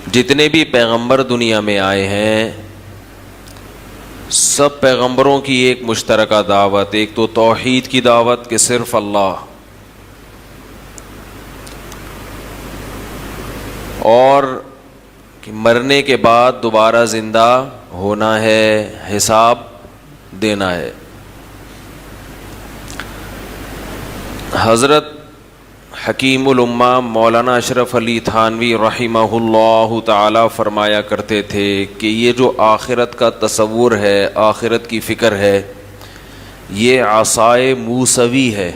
جتنے بھی پیغمبر دنیا میں آئے ہیں سب پیغمبروں کی ایک مشترکہ دعوت، ایک تو توحید کی دعوت کہ صرف اللہ، اور کہ مرنے کے بعد دوبارہ زندہ ہونا ہے، حساب دینا ہے۔ حضرت حکیم الامہ مولانا اشرف علی تھانوی رحمہ اللہ تعالی فرمایا کرتے تھے کہ یہ جو آخرت کا تصور ہے، آخرت کی فکر ہے، یہ عصائے موسوی ہے۔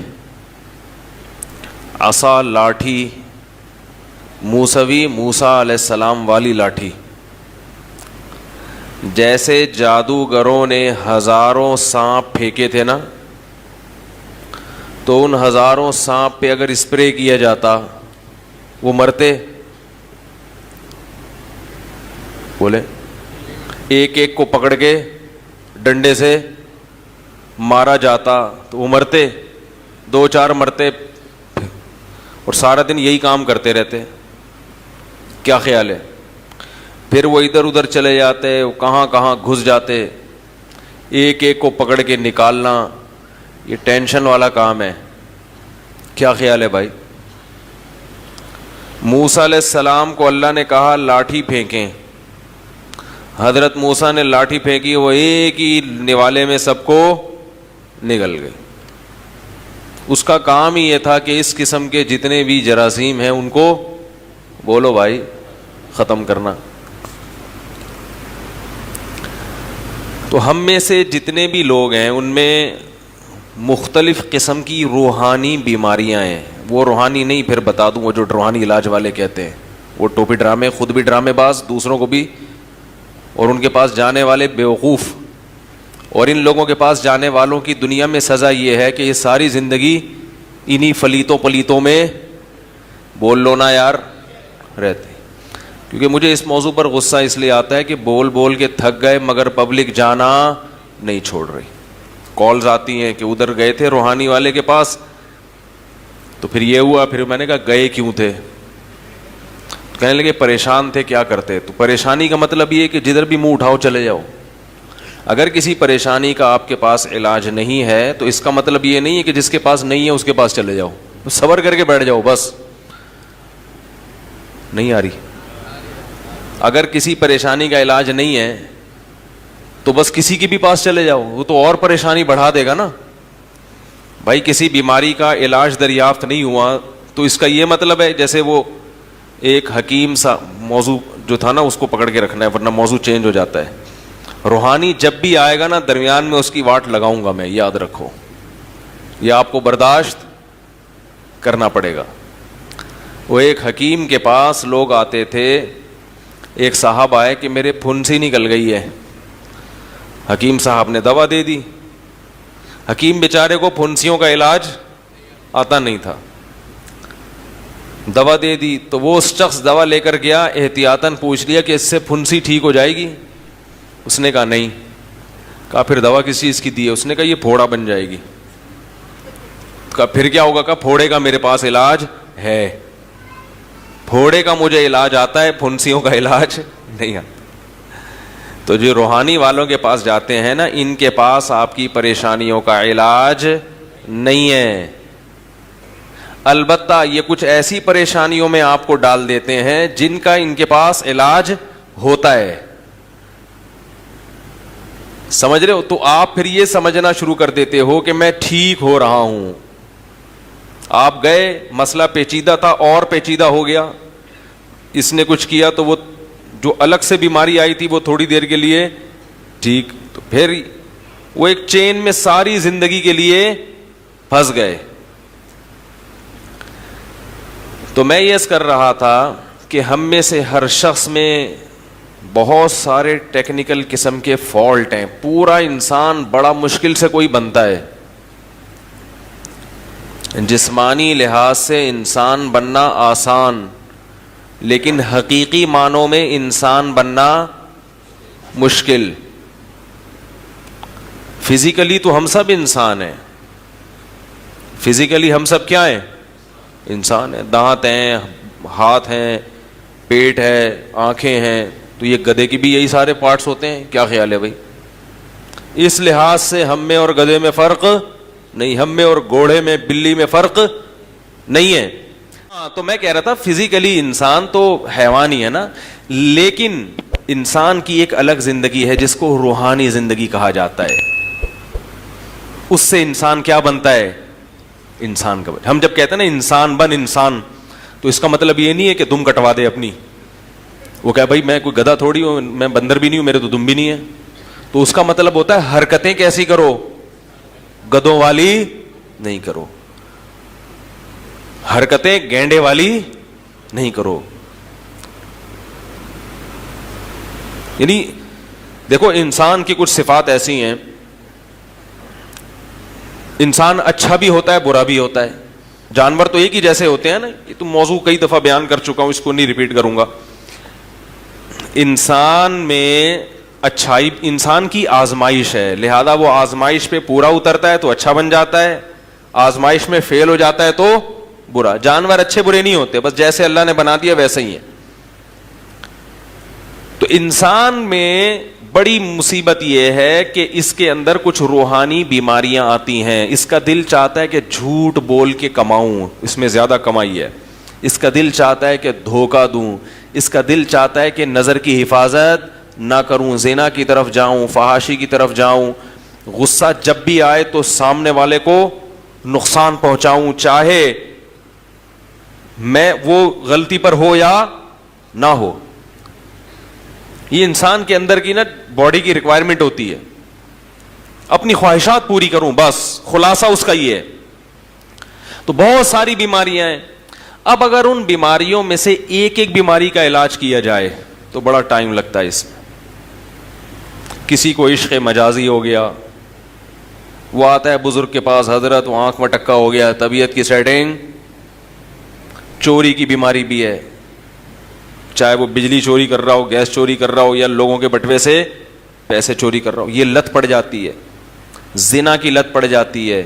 عصا لاٹھی، موسوی موسیٰ علیہ السلام والی لاٹھی۔ جیسے جادوگروں نے ہزاروں سانپ پھینکے تھے نا، تو ان ہزاروں سانپ پہ اگر اسپرے کیا جاتا وہ مرتے؟ بولے ایک ایک کو پکڑ کے ڈنڈے سے مارا جاتا تو وہ مرتے؟ دو چار مرتے، اور سارا دن یہی کام کرتے رہتے۔ کیا خیال ہے؟ پھر وہ ادھر ادھر چلے جاتے، وہ کہاں کہاں گھس جاتے، ایک ایک کو پکڑ کے نکالنا یہ ٹینشن والا کام ہے۔ کیا خیال ہے بھائی؟ موسیٰ علیہ السلام کو اللہ نے کہا لاٹھی پھینکیں، حضرت موسیٰ نے لاٹھی پھینکی، وہ ایک ہی نوالے میں سب کو نگل گئی۔ اس کا کام ہی یہ تھا کہ اس قسم کے جتنے بھی جراثیم ہیں ان کو بولو بھائی ختم کرنا۔ تو ہم میں سے جتنے بھی لوگ ہیں ان میں مختلف قسم کی روحانی بیماریاں ہیں۔ وہ روحانی نہیں، پھر بتا دوں، وہ جو روحانی علاج والے کہتے ہیں، وہ ٹوپی ڈرامے، خود بھی ڈرامے باز، دوسروں کو بھی، اور ان کے پاس جانے والے بیوقوف، اور ان لوگوں کے پاس جانے والوں کی دنیا میں سزا یہ ہے کہ یہ ساری زندگی انہی فلیتوں پلیتوں میں، بول لو نا یار، رہتے۔ کیونکہ مجھے اس موضوع پر غصہ اس لیے آتا ہے کہ بول بول کے تھک گئے مگر پبلک جانا نہیں چھوڑ رہی۔ کالز آتی ہیں کہ ادھر گئے تھے روحانی والے کے پاس تو پھر یہ ہوا، پھر میں نے کہا گئے کیوں تھے؟ کہنے لگے پریشان تھے، کیا کرتے؟ تو پریشانی کا مطلب یہ ہے کہ جدھر بھی منہ اٹھاؤ چلے جاؤ۔ اگر کسی پریشانی کا آپ کے پاس علاج نہیں ہے تو اس کا مطلب یہ نہیں ہے کہ جس کے پاس نہیں ہے اس کے پاس چلے جاؤ، صبر کر کے بیٹھ جاؤ بس۔ نہیں آ رہی؟ اگر کسی پریشانی کا علاج نہیں ہے تو بس کسی کے بھی پاس چلے جاؤ، وہ تو اور پریشانی بڑھا دے گا نا۔ بھائی کسی بیماری کا علاج دریافت نہیں ہوا تو اس کا یہ مطلب ہے جیسے وہ ایک حکیم سا موضوع جو تھا نا اس کو پکڑ کے رکھنا ہے ورنہ موضوع چینج ہو جاتا ہے۔ روحانی جب بھی آئے گا نا درمیان میں اس کی واٹ لگاؤں گا میں، یاد رکھو، یہ آپ کو برداشت کرنا پڑے گا۔ وہ ایک حکیم کے پاس لوگ آتے تھے، ایک صاحب آئے کہ میرے پھنسی نکل گئی ہے، حکیم صاحب نے دوا دے دی۔ حکیم بیچارے کو پھنسیوں کا علاج آتا نہیں تھا، دوا دے دی تو وہ اس شخص دوا لے کر گیا، احتیاطاً پوچھ لیا کہ اس سے پھنسی ٹھیک ہو جائے گی؟ اس نے کہا نہیں۔ کہا پھر دوا کس چیز کی دی ہے؟ اس نے کہا یہ پھوڑا بن جائے گی۔ کہا پھر کیا ہوگا؟ کہا پھوڑے کا میرے پاس علاج ہے، پھوڑے کا مجھے علاج آتا ہے، پھنسیوں کا علاج نہیں آتا۔ تو جو روحانی والوں کے پاس جاتے ہیں نا، ان کے پاس آپ کی پریشانیوں کا علاج نہیں ہے، البتہ یہ کچھ ایسی پریشانیوں میں آپ کو ڈال دیتے ہیں جن کا ان کے پاس علاج ہوتا ہے۔ سمجھ رہے ہو؟ تو آپ پھر یہ سمجھنا شروع کر دیتے ہو کہ میں ٹھیک ہو رہا ہوں۔ آپ گئے، مسئلہ پیچیدہ تھا اور پیچیدہ ہو گیا، اس نے کچھ کیا تو وہ جو الگ سے بیماری آئی تھی وہ تھوڑی دیر کے لیے ٹھیک، تو پھر وہ ایک چین میں ساری زندگی کے لیے پھنس گئے۔ تو میں یہ کر رہا تھا کہ ہم میں سے ہر شخص میں بہت سارے ٹیکنیکل قسم کے فالٹ ہیں۔ پورا انسان بڑا مشکل سے کوئی بنتا ہے، جسمانی لحاظ سے انسان بننا آسان، لیکن حقیقی معنوں میں انسان بننا مشکل۔ فزیکلی تو ہم سب انسان ہیں، فزیکلی ہم سب کیا ہیں؟ انسان ہیں، دانت ہیں، ہاتھ ہیں، پیٹ ہے, آنکھیں ہیں, تو یہ گدھے کی بھی یہی سارے پارٹس ہوتے ہیں. کیا خیال ہے بھائی؟ اس لحاظ سے ہم میں اور گدھے میں فرق نہیں, ہم میں اور گھوڑے میں, بلی میں فرق نہیں ہے. ہاں, تو میں کہہ رہا تھا فزیکلی انسان تو حیوان ہی ہے نا, لیکن انسان کی ایک الگ زندگی ہے جس کو روحانی زندگی کہا جاتا ہے. اس سے انسان کیا بنتا ہے؟ انسان کا. ہم جب کہتے ہیں نا انسان بن انسان, تو اس کا مطلب یہ نہیں ہے کہ دم کٹوا دے اپنی. وہ کہے بھائی میں کوئی گدھا تھوڑی ہوں, میں بندر بھی نہیں ہوں, میرے تو دم بھی نہیں ہے. تو اس کا مطلب ہوتا ہے حرکتیں کیسی کرو, گدھوں والی نہیں کرو, حرکتیں گینڈے والی نہیں کرو. یعنی دیکھو انسان کی کچھ صفات ایسی ہیں, انسان اچھا بھی ہوتا ہے برا بھی ہوتا ہے. جانور تو ایک ہی جیسے ہوتے ہیں نا, یہ تو موضوع کئی دفعہ بیان کر چکا ہوں, اس کو نہیں ریپیٹ کروں گا. انسان میں اچھائی انسان کی آزمائش ہے, لہذا وہ آزمائش پہ پورا اترتا ہے تو اچھا بن جاتا ہے, آزمائش میں فیل ہو جاتا ہے تو برا. جانور اچھے برے نہیں ہوتے, بس جیسے اللہ نے بنا دیا ویسے ہی ہے. تو انسان میں بڑی مصیبت یہ ہے کہ اس کے اندر کچھ روحانی بیماریاں آتی ہیں. اس کا دل چاہتا ہے کہ جھوٹ بول کے کماؤں, اس میں زیادہ کمائی ہے. اس کا دل چاہتا ہے کہ دھوکہ دوں. اس کا دل چاہتا ہے کہ نظر کی حفاظت نہ کروں, زنا کی طرف جاؤں, فحاشی کی طرف جاؤں. غصہ جب بھی آئے تو سامنے والے کو نقصان پہنچاؤں, چاہے میں وہ غلطی پر ہو یا نہ ہو. یہ انسان کے اندر کی نا باڈی کی ریکوائرمنٹ ہوتی ہے, اپنی خواہشات پوری کروں, بس خلاصہ اس کا یہ ہے. تو بہت ساری بیماریاں ہیں. اب اگر ان بیماریوں میں سے ایک ایک بیماری کا علاج کیا جائے تو بڑا ٹائم لگتا ہے اس میں. کسی کو عشق مجازی ہو گیا, وہ آتا ہے بزرگ کے پاس, حضرت وہ آنکھ میں ٹکا ہو گیا, طبیعت کی سیٹنگ. چوری کی بیماری بھی ہے, چاہے وہ بجلی چوری کر رہا ہو, گیس چوری کر رہا ہو, یا لوگوں کے بٹوے سے پیسے چوری کر رہا ہو. یہ لت پڑ جاتی ہے, زنا کی لت پڑ جاتی ہے,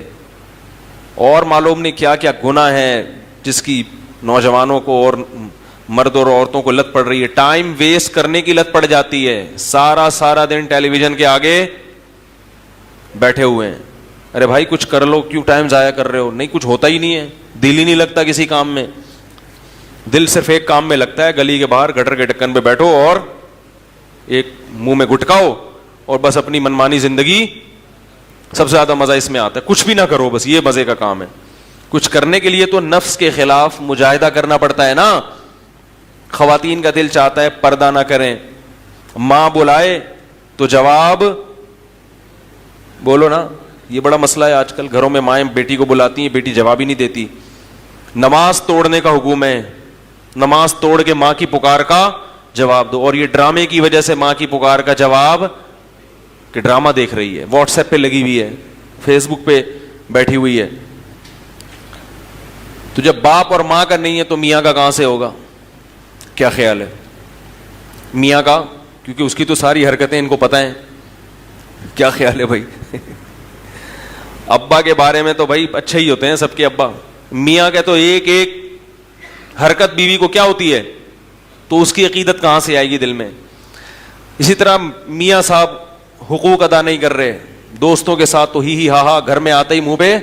اور معلوم نہیں کیا کیا گناہ ہے جس کی نوجوانوں کو اور مرد اور عورتوں کو لت پڑ رہی ہے. ٹائم ویسٹ کرنے کی لت پڑ جاتی ہے, سارا دن ٹیلی ویژن کے آگے بیٹھے ہوئے ہیں. ارے بھائی کچھ کر لو, کیوں ٹائم ضائع کر رہے ہو؟ نہیں, کچھ ہوتا ہی نہیں ہے, دل ہی نہیں لگتا کسی کام میں. دل صرف ایک کام میں لگتا ہے, گلی کے باہر گٹر کے ڈھکن پہ بیٹھو اور ایک منہ میں گٹکاؤ, اور بس اپنی منمانی زندگی. سب سے زیادہ مزہ اس میں آتا ہے, کچھ بھی نہ کرو, بس یہ مزے کا کام ہے. کچھ کرنے کے لیے تو نفس کے خلاف مجاہدہ کرنا پڑتا ہے نا. خواتین کا دل چاہتا ہے پردہ نہ کریں, ماں بلائے تو جواب بولو نا. یہ بڑا مسئلہ ہے آج کل گھروں میں, مائیں بیٹی کو بلاتی ہیں, بیٹی جواب ہی نہیں دیتی. نماز توڑنے کا حکم ہے, نماز توڑ کے ماں کی پکار کا جواب دو. اور یہ ڈرامے کی وجہ سے ماں کی پکار کا جواب کہ ڈرامہ دیکھ رہی ہے, واٹس ایپ پہ لگی ہوئی ہے, فیس بک پہ بیٹھی ہوئی ہے. تو جب باپ اور ماں کا نہیں ہے تو میاں کا کہاں سے ہوگا؟ کیا خیال ہے میاں کا؟ کیونکہ اس کی تو ساری حرکتیں ان کو پتہ ہیں. کیا خیال ہے بھائی؟ ابا کے بارے میں تو بھائی اچھے ہی ہوتے ہیں سب کے ابا. میاں کے تو ایک ایک حرکت بیوی کو کیا ہوتی ہے, تو اس کی عقیدت کہاں سے آئے گی دل میں. اسی طرح میاں صاحب حقوق ادا نہیں کر رہے, دوستوں کے ساتھ تو ہی ہا ہا, گھر میں آتے ہی منہ پہ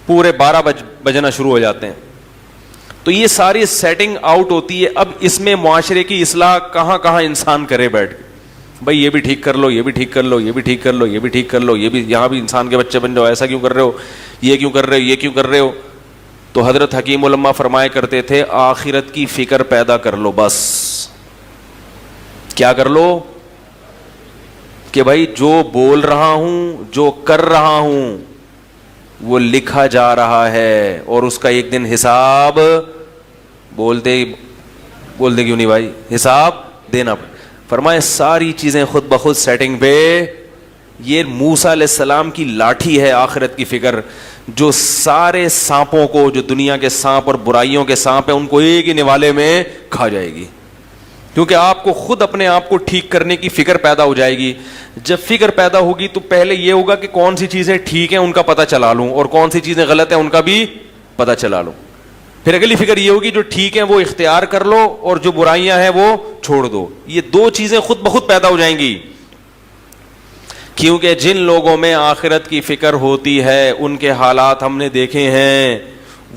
پورے 12 بجنا شروع ہو جاتے ہیں. تو یہ ساری سیٹنگ آؤٹ ہوتی ہے. اب اس میں معاشرے کی اصلاح کہاں کہاں انسان کرے بیٹھ کے, بھائی یہ بھی ٹھیک کر لو, یہ بھی ٹھیک کر لو, یہ بھی ٹھیک کر لو, یہ بھی ٹھیک کر لو, یہ بھی یہاں بھی انسان کے بچے بن جاؤ, ایسا کیوں کر رہے ہو, یہ کیوں کر رہے ہو, یہ کیوں کر رہے ہو. تو حضرت حکیم علماء فرمایا کرتے تھے آخرت کی فکر پیدا کر لو. بس کیا کر لو کہ بھائی جو بول رہا ہوں, جو کر رہا ہوں, وہ لکھا جا رہا ہے, اور اس کا ایک دن حساب بولتے کیوں نہیں بھائی, حساب دینا. فرمائے ساری چیزیں خود بخود سیٹنگ پہ. یہ موسیٰ علیہ السلام کی لاٹھی ہے آخرت کی فکر, جو سارے سانپوں کو, جو دنیا کے سانپ اور برائیوں کے سانپ ہیں, ان کو ایک ہی نوالے میں کھا جائے گی. کیونکہ آپ کو خود اپنے آپ کو ٹھیک کرنے کی فکر پیدا ہو جائے گی. جب فکر پیدا ہوگی تو پہلے یہ ہوگا کہ کون سی چیزیں ٹھیک ہیں ان کا پتہ چلا لوں, اور کون سی چیزیں غلط ہیں ان کا بھی پتہ چلا لوں. پھر اگلی فکر یہ ہوگی جو ٹھیک ہے وہ اختیار کر لو اور جو برائیاں ہیں وہ چھوڑ دو. یہ دو چیزیں خود بخود پیدا ہو جائیں گی, کیونکہ جن لوگوں میں آخرت کی فکر ہوتی ہے ان کے حالات ہم نے دیکھے ہیں,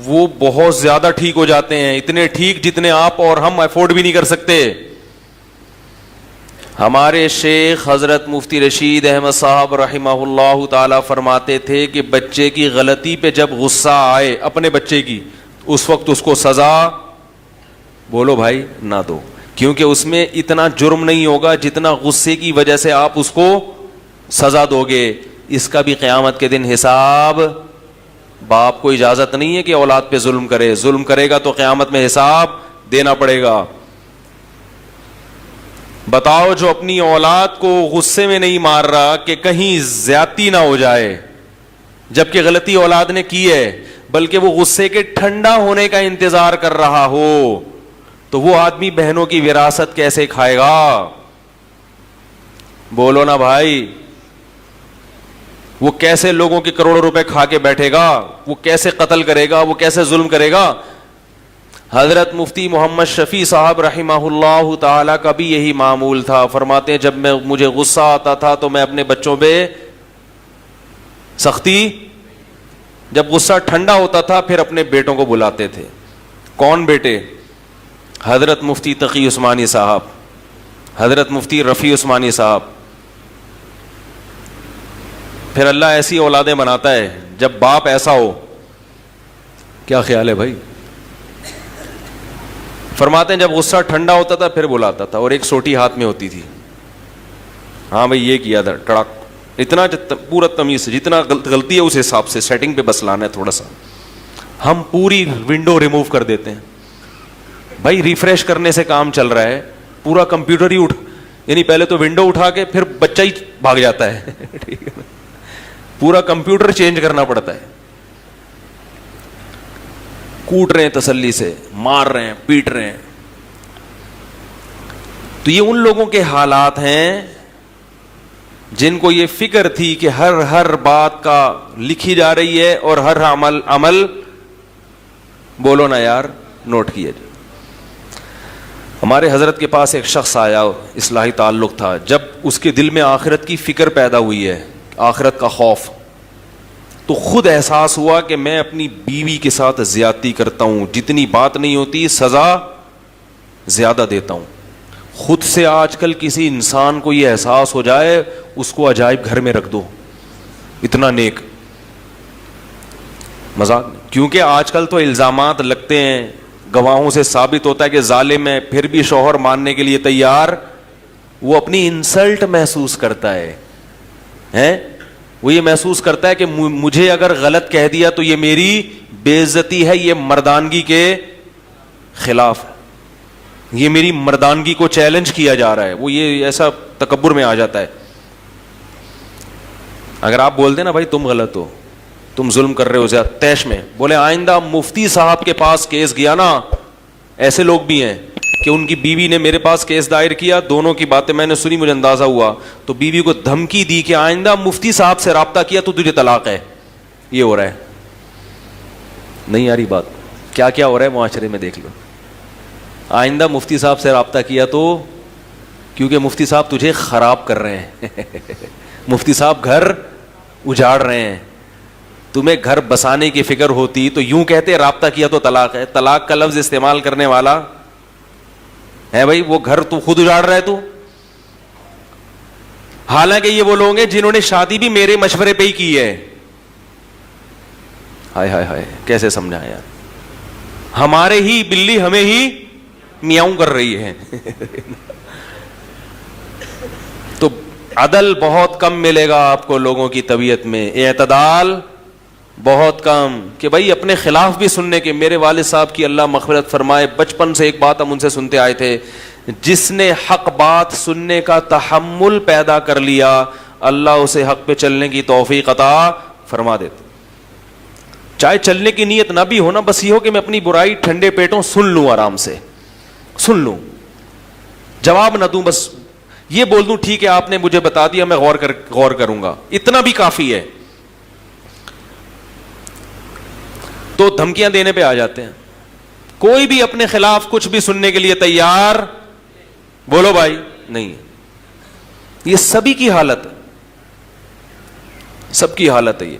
وہ بہت زیادہ ٹھیک ہو جاتے ہیں, اتنے ٹھیک جتنے آپ اور ہم افورڈ بھی نہیں کر سکتے. ہمارے شیخ حضرت مفتی رشید احمد صاحب رحمہ اللہ تعالی فرماتے تھے کہ بچے کی غلطی پہ جب غصہ آئے اپنے بچے کی, اس وقت اس کو سزا بولو بھائی نہ دو, کیونکہ اس میں اتنا جرم نہیں ہوگا جتنا غصے کی وجہ سے آپ اس کو سزا دو گے. اس کا بھی قیامت کے دن حساب, باپ کو اجازت نہیں ہے کہ اولاد پہ ظلم کرے, ظلم کرے گا تو قیامت میں حساب دینا پڑے گا. بتاؤ جو اپنی اولاد کو غصے میں نہیں مار رہا کہ کہیں زیادتی نہ ہو جائے, جبکہ غلطی اولاد نے کی ہے, بلکہ وہ غصے کے ٹھنڈا ہونے کا انتظار کر رہا ہو, تو وہ آدمی بہنوں کی وراثت کیسے کھائے گا؟ بولو نا بھائی. وہ کیسے لوگوں کے کروڑوں روپے کھا کے بیٹھے گا, وہ کیسے قتل کرے گا, وہ کیسے ظلم کرے گا؟ حضرت مفتی محمد شفیع صاحب رحمہ اللہ تعالی کا بھی یہی معمول تھا. فرماتے ہیں جب مجھے غصہ آتا تھا تو میں اپنے بچوں پہ سختی, جب غصہ ٹھنڈا ہوتا تھا پھر اپنے بیٹوں کو بلاتے تھے. کون بیٹے؟ حضرت مفتی تقی عثمانی صاحب, حضرت مفتی رفیع عثمانی صاحب. پھر اللہ ایسی اولادیں بناتا ہے جب باپ ایسا ہو. کیا خیال ہے بھائی؟ فرماتے ہیں جب غصہ ٹھنڈا ہوتا تھا پھر بلاتا تھا, اور ایک سوٹی ہاتھ میں ہوتی تھی, ہاں بھائی یہ کیا تھا, ٹڑک, اتنا پورا تمیز سے, جتنا غلطی ہے اس حساب سے سیٹنگ پہ بس لانا ہے تھوڑا سا. ہم پوری ونڈو ریموو کر دیتے ہیں بھائی, ریفریش کرنے سے کام چل رہا ہے, پورا کمپیوٹر ہی یعنی پہلے تو ونڈو اٹھا کے پھر بچہ ہی بھاگ جاتا ہے ٹھیک ہے, پورا کمپیوٹر چینج کرنا پڑتا ہے. کوٹ رہے ہیں تسلی سے, مار رہے ہیں, پیٹ رہے ہیں. تو یہ ان لوگوں کے حالات ہیں جن کو یہ فکر تھی کہ ہر بات کا لکھی جا رہی ہے اور ہر عمل بولو نا یار نوٹ کیا جائے. ہمارے حضرت کے پاس ایک شخص آیا, اصلاحی تعلق تھا. جب اس کے دل میں آخرت کی فکر پیدا ہوئی ہے, آخرت کا خوف, تو خود احساس ہوا کہ میں اپنی بیوی کے ساتھ زیادتی کرتا ہوں, جتنی بات نہیں ہوتی سزا زیادہ دیتا ہوں. خود سے آج کل کسی انسان کو یہ احساس ہو جائے, اس کو عجائب گھر میں رکھ دو, اتنا نیک, مذاق نہیں. کیونکہ آج کل تو الزامات لگتے ہیں, گواہوں سے ثابت ہوتا ہے کہ ظالم ہے, پھر بھی شوہر ماننے کے لیے تیار. وہ اپنی انسلٹ محسوس کرتا ہے, وہ یہ محسوس کرتا ہے کہ مجھے اگر غلط کہہ دیا تو یہ میری بے عزتی ہے, یہ مردانگی کے خلاف ہے, یہ میری مردانگی کو چیلنج کیا جا رہا ہے. وہ یہ ایسا تکبر میں آ جاتا ہے. اگر آپ بول دیں نا بھائی تم غلط ہو, تم ظلم کر رہے ہو زیادہ, تیش میں بولے آئندہ مفتی صاحب کے پاس کیس گیا نا, ایسے لوگ بھی ہیں کہ ان کی بیوی نے میرے پاس کیس دائر کیا, دونوں کی باتیں میں نے سنی, مجھے اندازہ ہوا, تو بیوی کو دھمکی دی کہ آئندہ مفتی صاحب سے رابطہ کیا تو تجھے طلاق ہے. یہ ہو رہا ہے, نہیں آ رہی بات؟ کیا کیا ہو رہا ہے معاشرے میں دیکھ لو. آئندہ مفتی صاحب سے رابطہ کیا تو, کیونکہ مفتی صاحب تجھے خراب کر رہے ہیں مفتی صاحب گھر اجاڑ رہے ہیں. تمہیں گھر بسانے کی فکر ہوتی تو یوں کہتے رابطہ کیا تو طلاق ہے. طلاق کا لفظ استعمال کرنے والا ہے بھائی, وہ گھر تو خود اجاڑ رہا ہے تو. حالانکہ یہ وہ لوگ ہیں جنہوں نے شادی بھی میرے مشورے پہ ہی کی ہے. ہائے ہائے ہائے, کیسے سمجھا یار, ہمارے ہی بلی ہمیں ہی میاؤں کر رہی ہے تو عدل بہت کم ملے گا آپ کو لوگوں کی طبیعت میں, اعتدال بہت کم. کہ بھائی اپنے خلاف بھی سننے کے, میرے والد صاحب کی اللہ مغفرت فرمائے, بچپن سے ایک بات ہم ان سے سنتے آئے تھے, جس نے حق بات سننے کا تحمل پیدا کر لیا اللہ اسے حق پہ چلنے کی توفیق عطا فرما دیتے. چاہے چلنے کی نیت نہ بھی ہونا, بس یہ ہو کہ میں اپنی برائی ٹھنڈے پیٹوں سن لوں, آرام سے سن لوں, جواب نہ دوں, بس یہ بول دوں ٹھیک ہے آپ نے مجھے بتا دیا, میں غور کروں گا, اتنا بھی کافی ہے. تو دھمکیاں دینے پہ آ جاتے ہیں. کوئی بھی اپنے خلاف کچھ بھی سننے کے لیے تیار بولو بھائی نہیں ہے. یہ سبھی کی حالت ہے, سب کی حالت ہے یہ.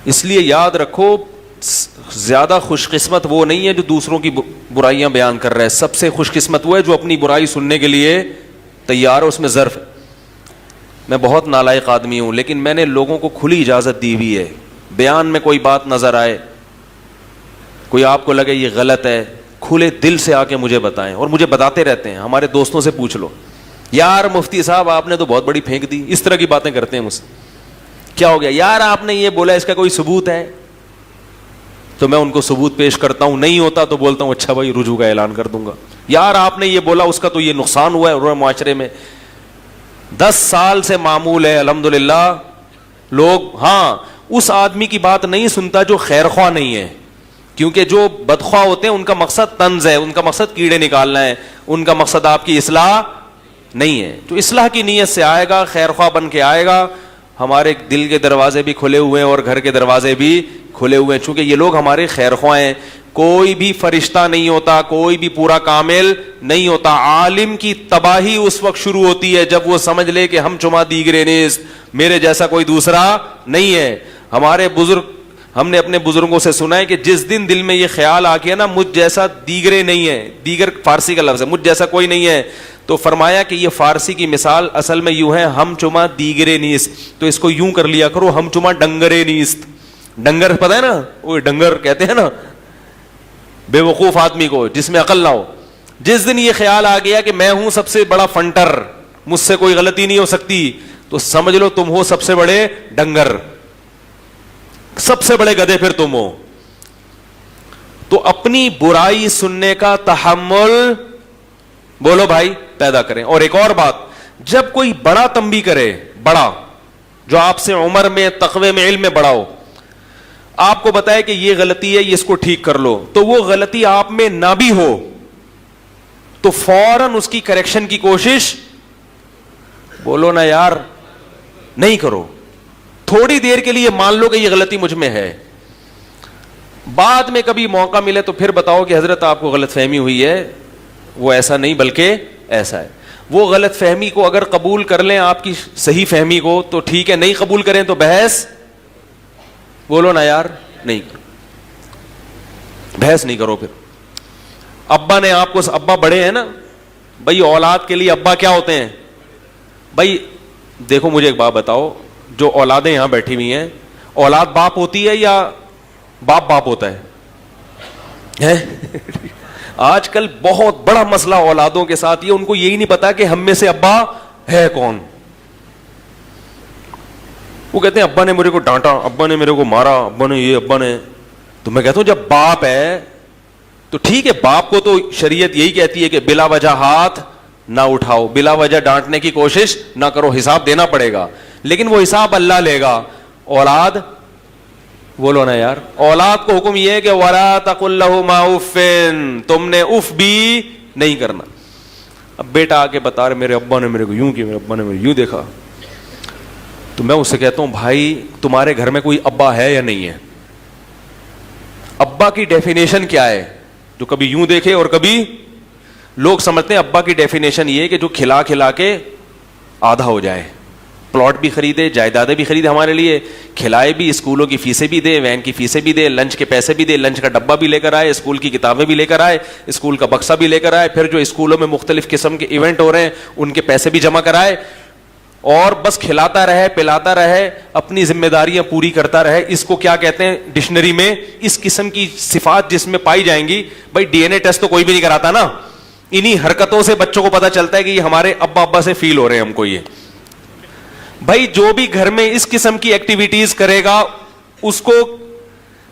اس لیے یاد رکھو زیادہ خوش قسمت وہ نہیں ہے جو دوسروں کی برائیاں بیان کر رہا ہے, سب سے خوش قسمت وہ ہے جو اپنی برائی سننے کے لیے تیار ہو. اس میں ظرف ہے. میں بہت نالائق آدمی ہوں لیکن میں نے لوگوں کو کھلی اجازت دی ہوئی ہے, بیان میں کوئی بات نظر آئے, کوئی آپ کو لگے یہ غلط ہے, کھلے دل سے آ کے مجھے بتائیں, اور مجھے بتاتے رہتے ہیں. ہمارے دوستوں سے پوچھ لو, یار مفتی صاحب آپ نے تو بہت بڑی پھینک دی, اس طرح کی باتیں کرتے ہیں مجھ سے. کیا ہو گیا یار, آپ نے یہ بولا اس کا کوئی ثبوت ہے؟ تو میں ان کو ثبوت پیش کرتا ہوں, نہیں ہوتا تو بولتا ہوں اچھا بھائی رجوع کا اعلان کر دوں گا. یار آپ نے یہ بولا اس کا تو یہ نقصان ہوا ہے معاشرے میں. 10 سال سے معمول ہے الحمدللہ لوگ, ہاں اس آدمی کی بات نہیں سنتا جو خیر خواہ نہیں ہے, کیونکہ جو بدخواہ ہوتے ہیں ان کا مقصد طنز ہے, ان کا مقصد کیڑے نکالنا ہے, ان کا مقصد آپ کی اصلاح نہیں ہے. جو اصلاح کی نیت سے آئے گا, خیر خواہ بن کے آئے گا, ہمارے دل کے دروازے بھی کھلے ہوئے ہیں اور گھر کے دروازے بھی کھلے ہوئے ہیں, چونکہ یہ لوگ ہمارے خیر خواہ ہیں. کوئی بھی فرشتہ نہیں ہوتا, کوئی بھی پورا کامل نہیں ہوتا. عالم کی تباہی اس وقت شروع ہوتی ہے جب وہ سمجھ لے کہ ہم چما دیگرے نیست, میرے جیسا کوئی دوسرا نہیں ہے. ہمارے بزرگ, ہم نے اپنے بزرگوں سے سنا ہے کہ جس دن دل میں یہ خیال آ گیا نا مجھ جیسا دیگرے نہیں ہے, دیگر فارسی کا لفظ ہے, مجھ جیسا کوئی نہیں ہے, تو فرمایا کہ یہ فارسی کی مثال اصل میں یوں ہے, ہم چما دیگرے نیست, تو اس کو یوں کر لیا کرو, ہم چما ڈنگرے نیست. ڈنگر پتہ ہے نا, وہ ڈنگر کہتے ہیں نا بے وقوف آدمی کو جس میں عقل نہ ہو. جس دن یہ خیال آ گیا کہ میں ہوں سب سے بڑا فنٹر, مجھ سے کوئی غلطی نہیں ہو سکتی, تو سمجھ لو تم ہو سب سے بڑے ڈنگر, سب سے بڑے گدھے پھر تم ہو. تو اپنی برائی سننے کا تحمل بولو بھائی پیدا کریں. اور ایک اور بات, جب کوئی بڑا تنبیہ کرے, بڑا جو آپ سے عمر میں, تقوی میں, علم میں بڑا ہو, آپ کو بتائے کہ یہ غلطی ہے, یہ اس کو ٹھیک کر لو, تو وہ غلطی آپ میں نہ بھی ہو تو فوراً اس کی کریکشن کی کوشش بولو نا یار نہیں کرو. تھوڑی دیر کے لیے مان لو کہ یہ غلطی مجھ میں ہے, بعد میں کبھی موقع ملے تو پھر بتاؤ کہ حضرت آپ کو غلط فہمی ہوئی ہے, وہ ایسا نہیں بلکہ ایسا ہے. وہ غلط فہمی کو اگر قبول کر لیں آپ کی صحیح فہمی کو تو ٹھیک ہے, نہیں قبول کریں تو بحث بولو نا یار نہیں کرو, بحث نہیں کرو. پھر ابا نے آپ کو, ابا بڑے ہیں نا بھائی, اولاد کے لیے ابا کیا ہوتے ہیں بھائی. دیکھو مجھے ایک بات بتاؤ, جو اولادیں یہاں بیٹھی ہوئی ہیں, اولاد باپ ہوتی ہے یا باپ باپ ہوتا ہے؟ آج کل بہت بڑا مسئلہ اولادوں کے ساتھ یہ, ان کو یہی نہیں پتا کہ ہم میں سے ابا ہے کون. وہ کہتے ہیں ابا نے میرے کو ڈانٹا, ابا نے میرے کو مارا, ابا نے یہ, ابا نے. تو میں کہتا ہوں جب باپ ہے تو ٹھیک ہے, باپ کو تو شریعت یہی کہتی ہے کہ بلا وجہ ہاتھ نہ اٹھاؤ, بلا وجہ ڈانٹنے کی کوشش نہ کرو, حساب دینا پڑے گا, لیکن وہ حساب اللہ لے گا. اولاد بولو نا یار, اولاد کو حکم یہ ہے کہ وَلَا تَقُلْ لَهُمَا اُفٍّ, تم نے اف بھی نہیں کرنا. اب بیٹا آ کے بتا رہے میرے ابا نے میرے کو یوں کیا, میرے ابا نے میرے یوں دیکھا, تو میں اس سے کہتا ہوں بھائی تمہارے گھر میں کوئی ابا ہے یا نہیں ہے؟ ابا کی ڈیفینیشن کیا ہے؟ جو کبھی یوں دیکھے اور کبھی, لوگ سمجھتے ہیں ابا کی ڈیفینیشن یہ کہ جو کھلا کھلا کے آدھا ہو جائے, پلاٹ بھی خریدے, جائیدادیں بھی خریدے ہمارے لیے, کھلائے بھی, اسکولوں کی فیسیں بھی دے, وین کی فیسیں بھی دے, لنچ کے پیسے بھی دے, لنچ کا ڈبہ بھی لے کر آئے, اسکول کی کتابیں بھی لے کر آئے, اسکول کا بکسا بھی لے کر آئے, پھر جو اسکولوں میں مختلف قسم کے ایونٹ ہو رہے ہیں ان کے پیسے بھی جمع کرائے, اور بس کھلاتا رہے, پلاتا رہے, اپنی ذمہ داریاں پوری کرتا رہے. اس کو کیا کہتے ہیں ڈکشنری میں؟ اس قسم کی صفات جس میں پائی جائیں گی. بھائی ڈی این اے ٹیسٹ تو کوئی بھی نہیں کراتا نا, انہی حرکتوں سے بچوں کو پتا چلتا ہے کہ یہ ہمارے ابا سے فیل ہو رہے ہیں ہم کو. یہ بھائی جو بھی گھر میں اس قسم کی ایکٹیویٹیز کرے گا اس کو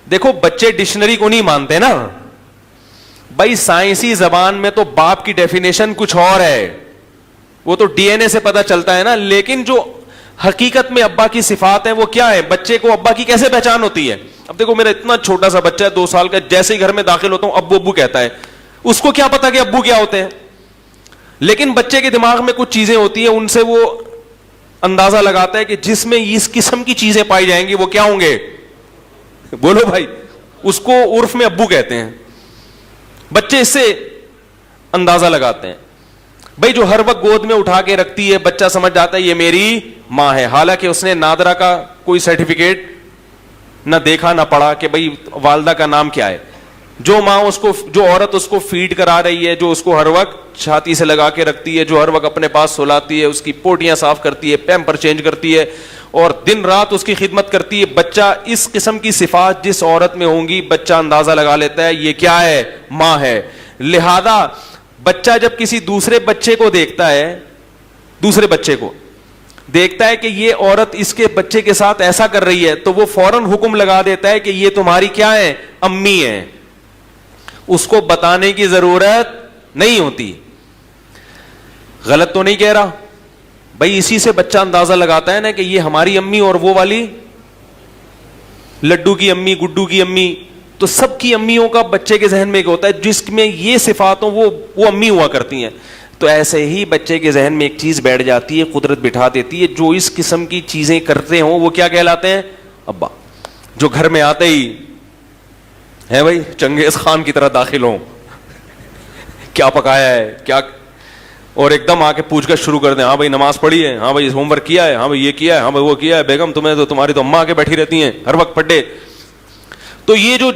دیکھو, بچے ڈکشنری کو نہیں مانتے نا بھائی, سائنسی زبان میں تو باپ کی ڈیفینیشن کچھ اور ہے, وہ تو ڈی این اے سے پتا چلتا ہے نا, لیکن جو حقیقت میں ابا کی صفات ہیں وہ کیا ہے؟ بچے کو ابا کی کیسے پہچان ہوتی ہے؟ اب دیکھو میرا اتنا چھوٹا سا بچہ ہے 2 سال کا, جیسے ہی گھر میں داخل ہوتا ہوں ابو ابو کہتا ہے, اس کو کیا پتا کہ ابو کیا ہوتے ہیں؟ لیکن بچے کے دماغ میں کچھ چیزیں ہوتی ہیں, ان سے وہ اندازہ لگاتا ہے کہ جس میں اس قسم کی چیزیں پائی جائیں گی وہ کیا ہوں گے؟ بولو بھائی, اس کو عرف میں ابو کہتے ہیں. بچے اس سے اندازہ لگاتے ہیں. بھائی جو ہر وقت گود میں اٹھا کے رکھتی ہے, بچہ سمجھ جاتا ہے یہ میری ماں ہے, حالانکہ اس نے نادرا کا کوئی سرٹیفکیٹ نہ دیکھا نہ پڑھا کہ بھائی والدہ کا نام کیا ہے. جو ماں اس کو, جو عورت اس کو فیڈ کرا رہی ہے, جو اس کو ہر وقت چھاتی سے لگا کے رکھتی ہے, جو ہر وقت اپنے پاس سلاتی ہے, اس کی پوٹیاں صاف کرتی ہے, پیمپر چینج کرتی ہے اور دن رات اس کی خدمت کرتی ہے, بچہ اس قسم کی صفات جس عورت میں ہوں گی بچہ اندازہ لگا لیتا ہے یہ کیا ہے, ماں ہے. لہذا بچہ جب کسی دوسرے بچے کو دیکھتا ہے, دوسرے بچے کو دیکھتا ہے کہ یہ عورت اس کے بچے کے ساتھ ایسا کر رہی ہے, تو وہ فوراً حکم لگا دیتا ہے کہ یہ تمہاری کیا ہے, امی ہے. اس کو بتانے کی ضرورت نہیں ہوتی. غلط تو نہیں کہہ رہا بھائی, اسی سے بچہ اندازہ لگاتا ہے نا کہ یہ ہماری امی اور وہ والی لڈو کی امی, گڈو کی امی. تو سب کی امیوں کا بچے کے ذہن میں ایک ہوتا ہے جس میں یہ صفات ہوں وہ امی ہوا کرتی ہیں. تو ایسے ہی بچے کے ذہن میں ایک چیز بیٹھ جاتی ہے, قدرت بٹھا دیتی ہے, جو اس قسم کی چیزیں کرتے ہوں وہ کیا کہلاتے ہیں, ابا. جو گھر میں آتے ہی ہے بھائی چنگیز خان کی طرح داخل ہوں, کیا پکایا ہے کیا, اور ایک دم آ کے پوچھ گچھ شروع کر دیں, ہاں بھائی نماز پڑھی ہے, ہاں بھائی ہوم ورک کیا ہے, ہاں بھائی یہ کیا ہے, ہاں بھائی وہ کیا ہے, بیگم تمہیں تو تمہاری تو اماں آ کے بیٹھی رہتی ہیں ہر وقت پڑھے. تو یہ جو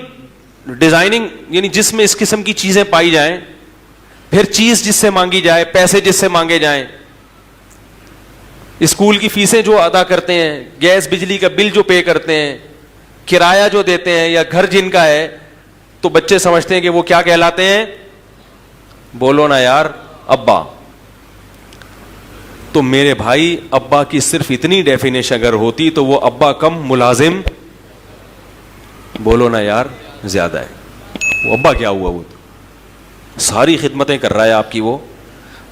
ڈیزائننگ یعنی جس میں اس قسم کی چیزیں پائی جائیں, پھر چیز جس سے مانگی جائے, پیسے جس سے مانگے جائیں, اسکول کی فیسیں جو ادا کرتے ہیں, گیس بجلی کا بل جو پے کرتے ہیں, کرایہ جو دیتے ہیں یا گھر جن کا ہے, تو بچے سمجھتے ہیں کہ وہ کیا کہلاتے ہیں, بولو نا یار, ابا. تو میرے بھائی ابا کی صرف اتنی ڈیفینیشن اگر ہوتی تو وہ ابا کم ملازم, بولو نا یار, زیادہ ہے. وہ ابا کیا ہوا, وہ ساری خدمتیں کر رہا ہے آپ کی وہ.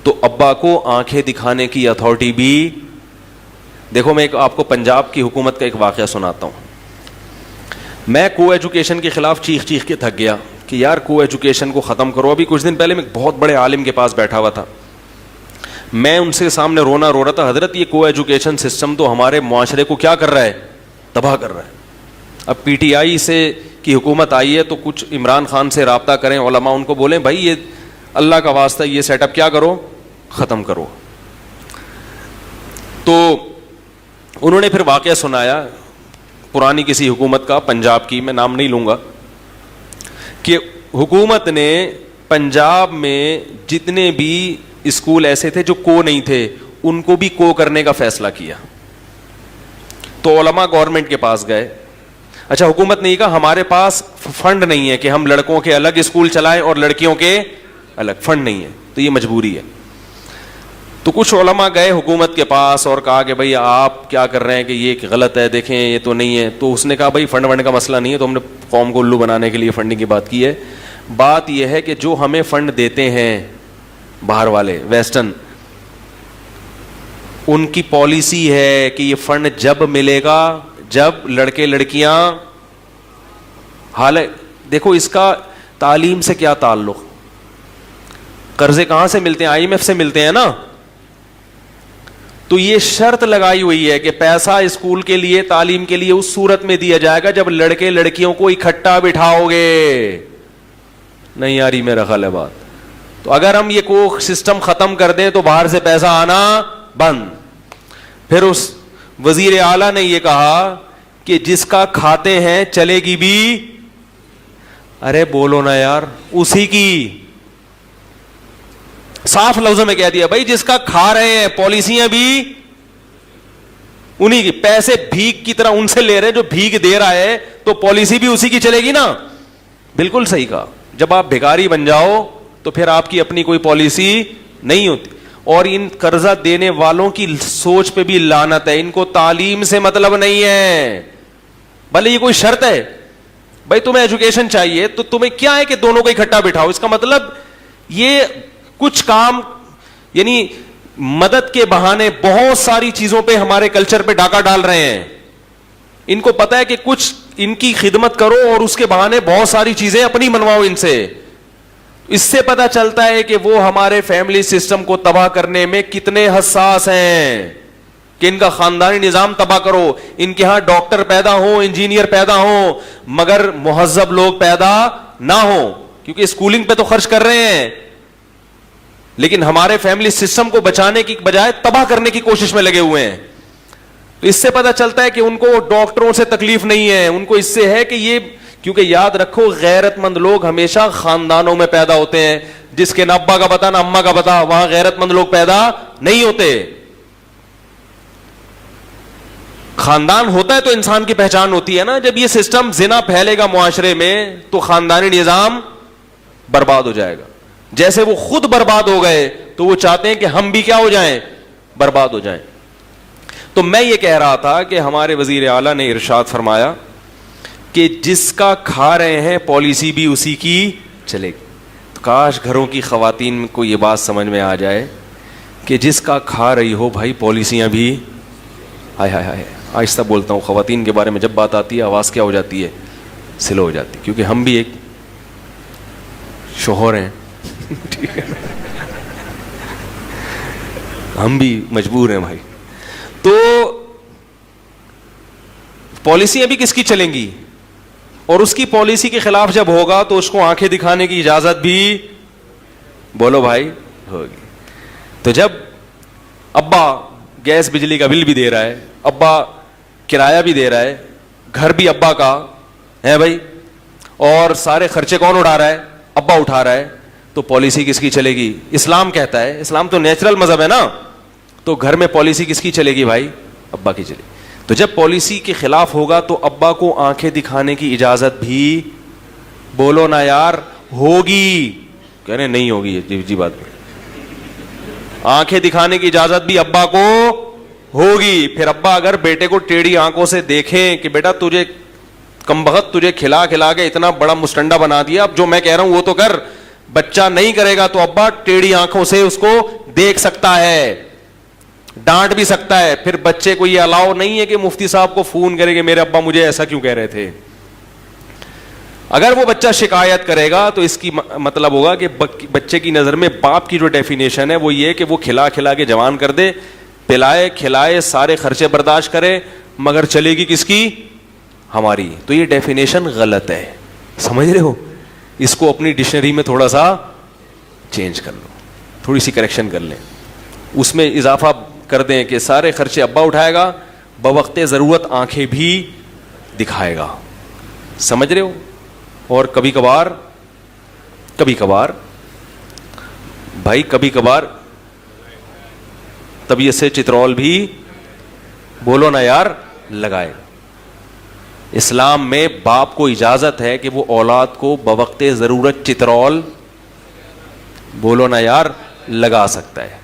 تو ابا کو آنکھیں دکھانے کی اتھارٹی بھی. دیکھو میں آپ کو پنجاب کی حکومت کا ایک واقعہ سناتا ہوں. میں کو ایجوکیشن کے خلاف چیخ چیخ کے تھک گیا کہ یار کو ایجوکیشن کو ختم کرو. ابھی کچھ دن پہلے میں بہت بڑے عالم کے پاس بیٹھا ہوا تھا, میں ان سے سامنے رونا رو رہا تھا, حضرت یہ کو ایجوکیشن سسٹم تو ہمارے معاشرے کو کیا کر رہا ہے, تباہ کر رہا ہے. اب پی ٹی آئی سے کی حکومت آئی ہے تو کچھ عمران خان سے رابطہ کریں, علماء ان کو بولیں بھائی یہ اللہ کا واسطہ یہ سیٹ اپ کیا کرو, ختم کرو. تو انہوں نے پھر واقعہ سنایا پرانی کسی حکومت کا, پنجاب کی, میں نام نہیں لوں گا, کہ حکومت نے پنجاب میں جتنے بھی اسکول ایسے تھے جو کو نہیں تھے ان کو بھی کو کرنے کا فیصلہ کیا. تو علماء گورنمنٹ کے پاس گئے. اچھا حکومت نے یہ کہا ہمارے پاس فنڈ نہیں ہے کہ ہم لڑکوں کے الگ اسکول چلائیں اور لڑکیوں کے الگ, فنڈ نہیں ہے تو یہ مجبوری ہے. تو کچھ علماء گئے حکومت کے پاس اور کہا کہ بھئی آپ کیا کر رہے ہیں کہ یہ غلط ہے, دیکھیں یہ تو نہیں ہے. تو اس نے کہا بھئی فنڈ ونڈ کا مسئلہ نہیں ہے, تو ہم نے قوم کو الو بنانے کے لیے فنڈنگ کی بات کی ہے. بات یہ ہے کہ جو ہمیں فنڈ دیتے ہیں باہر والے ویسٹرن, ان کی پالیسی ہے کہ یہ فنڈ جب ملے گا جب لڑکے لڑکیاں, حالانکہ دیکھو اس کا تعلیم سے کیا تعلق, قرضے کہاں سے ملتے ہیں, آئی ایم ایف سے ملتے ہیں نا. تو یہ شرط لگائی ہوئی ہے کہ پیسہ اسکول کے لیے, تعلیم کے لیے اس صورت میں دیا جائے گا جب لڑکے لڑکیوں کو اکٹھا بٹھاؤ گے. نہیں یاری میرا خیال ہے بات. تو اگر ہم یہ کو سسٹم ختم کر دیں تو باہر سے پیسہ آنا بند. پھر اس وزیر اعلیٰ نے یہ کہا کہ جس کا کھاتے ہیں چلے گی بھی, ارے بولو نا یار, اسی کی. صاف لفظوں میں کہہ دیا بھائی جس کا کھا رہے ہیں پالیسیاں بھی انہی کی, پیسے بھیک کی طرح ان سے لے رہے ہیں جو بھیک دے رہا ہے, تو پالیسی بھی اسی کی چلے گی نا. بالکل صحیح کہا. جب آپ بھکاری بن جاؤ تو پھر آپ کی اپنی کوئی پالیسی نہیں ہوتی. اور ان قرضہ دینے والوں کی سوچ پہ بھی لعنت ہے, ان کو تعلیم سے مطلب نہیں ہے. بھلے یہ کوئی شرط ہے بھائی تمہیں ایجوکیشن چاہیے تو تمہیں کیا ہے کہ دونوں کو اکٹھا بٹھاؤ. اس کا مطلب یہ کچھ کام یعنی مدد کے بہانے بہت ساری چیزوں پہ ہمارے کلچر پہ ڈاکہ ڈال رہے ہیں. ان کو پتا ہے کہ کچھ ان کی خدمت کرو اور اس کے بہانے بہت ساری چیزیں اپنی منواؤ ان سے. اس سے پتا چلتا ہے کہ وہ ہمارے فیملی سسٹم کو تباہ کرنے میں کتنے حساس ہیں کہ ان کا خاندانی نظام تباہ کرو. ان کے ہاں ڈاکٹر پیدا ہوں, انجینئر پیدا ہوں, مگر مہذب لوگ پیدا نہ ہوں. کیونکہ اسکولنگ پہ تو خرچ کر رہے ہیں, لیکن ہمارے فیملی سسٹم کو بچانے کی بجائے تباہ کرنے کی کوشش میں لگے ہوئے ہیں. تو اس سے پتہ چلتا ہے کہ ان کو ڈاکٹروں سے تکلیف نہیں ہے, ان کو اس سے ہے کہ یہ, کیونکہ یاد رکھو غیرت مند لوگ ہمیشہ خاندانوں میں پیدا ہوتے ہیں. جس کے نہ ابا کا پتا نہ اما کا پتا, وہاں غیرت مند لوگ پیدا نہیں ہوتے. خاندان ہوتا ہے تو انسان کی پہچان ہوتی ہے نا. جب یہ سسٹم زنا پھیلے گا معاشرے میں تو خاندانی نظام برباد ہو جائے گا. جیسے وہ خود برباد ہو گئے تو وہ چاہتے ہیں کہ ہم بھی کیا ہو جائیں, برباد ہو جائیں. تو میں یہ کہہ رہا تھا کہ ہمارے وزیر اعلیٰ نے ارشاد فرمایا کہ جس کا کھا رہے ہیں پالیسی بھی اسی کی چلے گی. تو کاش گھروں کی خواتین کو یہ بات سمجھ میں آ جائے کہ جس کا کھا رہی ہو بھائی پالیسیاں بھی, ہائے ہائے ہائے, آہستہ بولتا ہوں, خواتین کے بارے میں جب بات آتی ہے آواز کیا ہو جاتی ہے, سلو ہو جاتی ہے, کیونکہ ہم بھی ایک شوہر ہیں, ٹھیک ہے, ہم بھی مجبور ہیں بھائی. تو پالیسیاں بھی کس کی چلیں گی, اور اس کی پالیسی کے خلاف جب ہوگا تو اس کو آنکھیں دکھانے کی اجازت بھی, بولو بھائی, ہوگی. تو جب ابا گیس بجلی کا بل بھی دے رہا ہے, ابا کرایہ بھی دے رہا ہے, گھر بھی ابا کا ہے بھائی, اور سارے خرچے کون اٹھا رہا ہے, ابا اٹھا رہا ہے, تو پالیسی کس کی چلے گی؟ اسلام کہتا ہے, اسلام تو نیچرل مذہب ہے نا, تو گھر میں پالیسی کس کی چلے گی بھائی, ابا کی چلے گی. تو جب پالیسی کے خلاف ہوگا تو ابا کو آنکھیں دکھانے کی اجازت بھی, بولو نا یار, ہوگی. کہہ رہے نہیں ہوگی, جی بات, آنکھیں دکھانے کی اجازت بھی ابا کو ہوگی. پھر ابا اگر بیٹے کو ٹیڑھی آنکھوں سے دیکھیں کہ بیٹا تجھے کمبخت تجھے کھلا کھلا کے اتنا بڑا مسٹنڈا بنا دیا, اب جو میں کہہ رہا ہوں وہ تو کر, بچہ نہیں کرے گا تو ابا ٹیڑھی آنکھوں سے اس کو دیکھ سکتا ہے, ڈانٹ بھی سکتا ہے. پھر بچے کو یہ الاؤ نہیں ہے کہ مفتی صاحب کو فون کرے کہ میرے ابا مجھے ایسا کیوں کہہ رہے تھے. اگر وہ بچہ شکایت کرے گا تو اس کی مطلب ہوگا کہ بچے کی نظر میں باپ کی جو ڈیفینیشن ہے وہ یہ کہ وہ کھلا کھلا کے جوان کر دے, پلائے کھلائے, سارے خرچے برداشت کرے, مگر چلے گی کس کی, ہماری. تو یہ ڈیفینیشن غلط ہے, سمجھ رہے ہو؟ اس کو اپنی ڈکشنری میں تھوڑا سا چینج کر لو, تھوڑی سی کریکشن کر لیں, اس میں اضافہ کر دیں کہ سارے خرچے ابا اٹھائے گا, بوقت ضرورت آنکھیں بھی دکھائے گا. سمجھ رہے ہو؟ اور کبھی کبھار بھائی کبھی کبھار طبیعت سے چترول بھی, بولو نا یار, لگائے. اسلام میں باپ کو اجازت ہے کہ وہ اولاد کو بوقت ضرورت چترول, بولو نا یار, لگا سکتا ہے.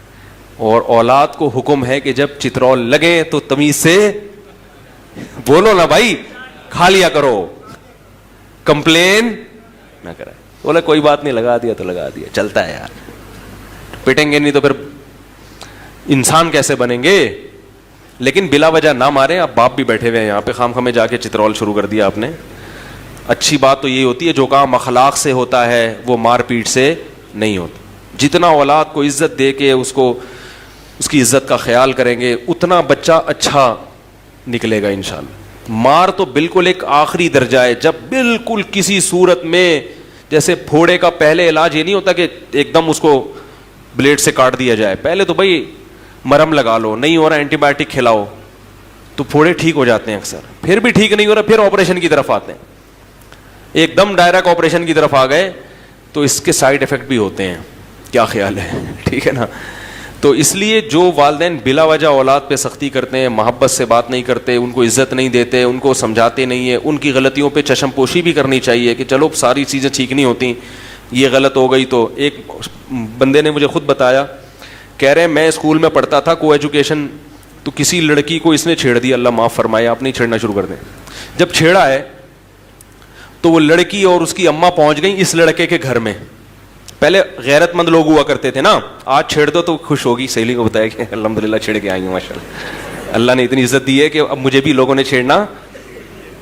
اور اولاد کو حکم ہے کہ جب چترول لگے تو تمیز سے, بولو نا بھائی, کھا لیا کرو, کمپلین نہ کرے. بولے کوئی بات نہیں, لگا دیا تو لگا دیا, چلتا ہے یار, پٹیں گے نہیں تو پھر انسان کیسے بنیں گے. لیکن بلا وجہ نہ ماریں. اب باپ بھی بیٹھے ہوئے ہیں یہاں پہ, خام خامے جا کے چترول شروع کر دیا آپ نے. اچھی بات تو یہ ہوتی ہے جو کام اخلاق سے ہوتا ہے وہ مار پیٹ سے نہیں ہوتا. جتنا اولاد کو عزت دے کے اس کو اس کی عزت کا خیال کریں گے اتنا بچہ اچھا نکلے گا انشاءاللہ. مار تو بالکل ایک آخری درجہ ہے, جب بالکل کسی صورت میں, جیسے پھوڑے کا پہلے علاج یہ نہیں ہوتا کہ ایک دم اس کو بلیڈ سے کاٹ دیا جائے, پہلے تو بھائی مرہم لگا لو, نہیں ہو رہا اینٹی بایوٹک کھلاؤ, تو پھوڑے ٹھیک ہو جاتے ہیں اکثر. پھر بھی ٹھیک نہیں ہو رہا, پھر آپریشن کی طرف آتے ہیں. ایک دم ڈائریکٹ آپریشن کی طرف آ گئے تو اس کے سائیڈ افیکٹ بھی ہوتے ہیں. کیا خیال ہے؟ ٹھیک ہے نا. تو اس لیے جو والدین بلا وجہ اولاد پہ سختی کرتے ہیں, محبت سے بات نہیں کرتے, ان کو عزت نہیں دیتے, ان کو سمجھاتے نہیں ہیں, ان کی غلطیوں پہ چشم پوشی بھی کرنی چاہیے کہ چلو ساری چیزیں ٹھیک نہیں ہوتی, یہ غلط ہو گئی. تو ایک بندے نے مجھے خود بتایا, کہہ رہے میں اسکول میں پڑھتا تھا کو ایجوکیشن, تو کسی لڑکی کو اس نے چھیڑ دیا, اللہ معاف فرمائے, آپ نہیں چھیڑنا شروع کر دیں. جب چھیڑا ہے تو وہ لڑکی اور اس کی اماں پہنچ گئیں اس لڑکے کے گھر میں. پہلے غیرت مند لوگ ہوا کرتے تھے نا, آج چھیڑ دو تو خوش ہوگی, سہیلی کو بتایا کہ الحمدللہ چھیڑ کے آئی ہوں, ماشاء اللہ, اللہ نے اتنی عزت دی ہے کہ اب مجھے بھی لوگوں نے چھیڑنا,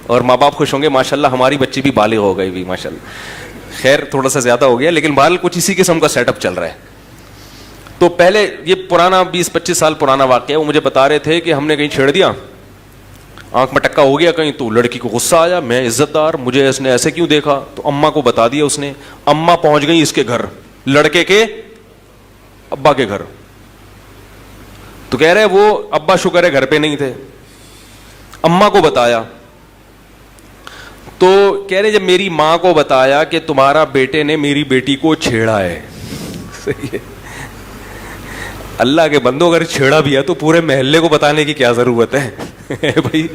اور ماں باپ خوش ہوں گے, ماشاء اللہ ہماری بچی بھی بالغ ہو گئی بھی, ماشاء اللہ. خیر تھوڑا سا زیادہ ہو گیا, لیکن بہرحال کچھ اسی قسم کا سیٹ اپ چل رہا ہے. تو پہلے یہ پرانا 20-25 سال پرانا واقعہ ہے, وہ مجھے بتا رہے تھے کہ ہم نے کہیں چھیڑ دیا, آنکھ میں ٹکا ہو گیا کہیں تو لڑکی کو غصہ آیا, میں عزت دار, مجھے اس نے ایسے کیوں دیکھا, تو اماں کو بتا دیا اس نے. اماں پہنچ گئی اس کے گھر, لڑکے کے ابا کے گھر. تو کہہ رہے وہ ابا شکر ہے گھر پہ نہیں تھے, اماں کو بتایا. تو کہہ رہے جب میری ماں کو بتایا کہ تمہارا بیٹے نے میری بیٹی کو چھیڑا ہے. صحیح ہے, اللہ کے بندو اگر چھیڑا بھی ہے تو پورے محلے کو بتانے کی کیا ضرورت ہے بھائی,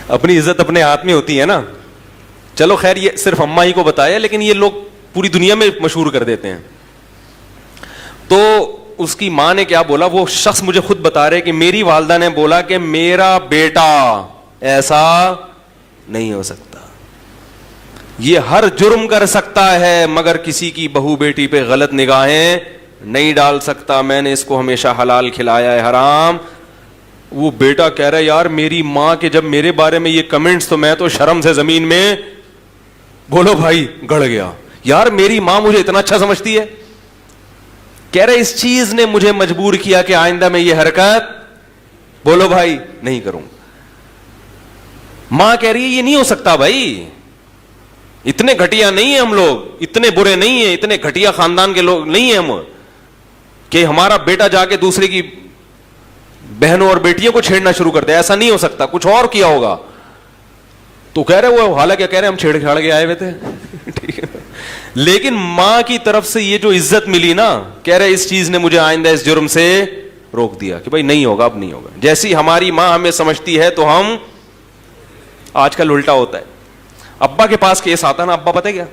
اپنی عزت اپنے ہاتھ میں ہوتی ہے نا. چلو خیر یہ صرف اماں ہی کو بتایا, لیکن یہ لوگ پوری دنیا میں مشہور کر دیتے ہیں. تو اس کی ماں نے کیا بولا, وہ شخص مجھے خود بتا رہے کہ میری والدہ نے بولا کہ میرا بیٹا ایسا نہیں ہو سکتا, یہ ہر جرم کر سکتا ہے مگر کسی کی بہو بیٹی پہ غلط نگاہیں نہیں ڈال سکتا, میں نے اس کو ہمیشہ حلال کھلایا ہے حرام. وہ بیٹا کہہ رہا ہے یار میری ماں کے جب میرے بارے میں یہ کمنٹس, تو میں تو شرم سے زمین میں بولو بھائی گڑ گیا. یار میری ماں مجھے اتنا اچھا سمجھتی ہے. کہہ رہے اس چیز نے مجھے مجبور کیا کہ آئندہ میں یہ حرکت بولو بھائی نہیں کروں. ماں کہہ رہی ہے یہ نہیں ہو سکتا بھائی, اتنے گھٹیا نہیں ہیں ہم لوگ, اتنے برے نہیں ہیں, اتنے گھٹیا خاندان کے لوگ نہیں ہیں ہم کہ ہمارا بیٹا جا کے دوسرے کی بہنوں اور بیٹیوں کو چھیڑنا شروع کر دے. ایسا نہیں ہو سکتا, کچھ اور کیا ہوگا. تو کہہ رہے وہ حالانکہ کہہ رہے ہم چھیڑ چھاڑ کے آئے ہوئے تھے ٹھیک ہے, لیکن ماں کی طرف سے یہ جو عزت ملی نا, کہہ رہے اس چیز نے مجھے آئندہ اس جرم سے روک دیا کہ بھائی نہیں ہوگا, اب نہیں ہوگا. جیسی ہماری ماں ہمیں سمجھتی ہے تو ہم, آج کل الٹا ہوتا ہے. ابا کے پاس کیس آتا نا, ابا پتہ کیا